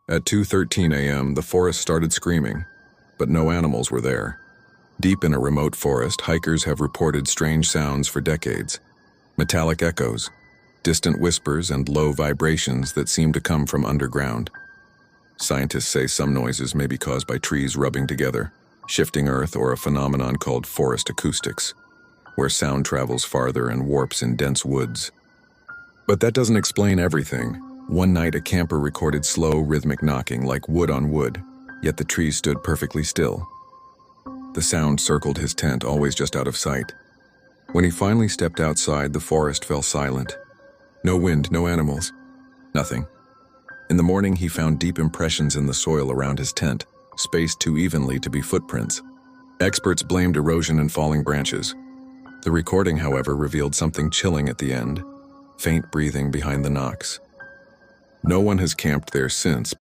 At 2:13 a.m., the forest started screaming, but no animals were there. Deep in a remote forest, hikers have reported strange sounds for decades. Metallic echoes, distant whispers, and low vibrations that seem to come from underground. Scientists say some noises may be caused by trees rubbing together, shifting earth, or a phenomenon called forest acoustics, where sound travels farther and warps in dense woods. But that doesn't explain everything. One night, a camper recorded slow, rhythmic knocking like wood on wood, yet the trees stood perfectly still. The sound circled his tent, always just out of sight. When he finally stepped outside, the forest fell silent. No wind, no animals, nothing. In the morning, he found deep impressions in the soil around his tent, spaced too evenly to be footprints. Experts blamed erosion and falling branches. The recording, however, revealed something chilling at the end: faint breathing behind the knocks. No one has camped there since,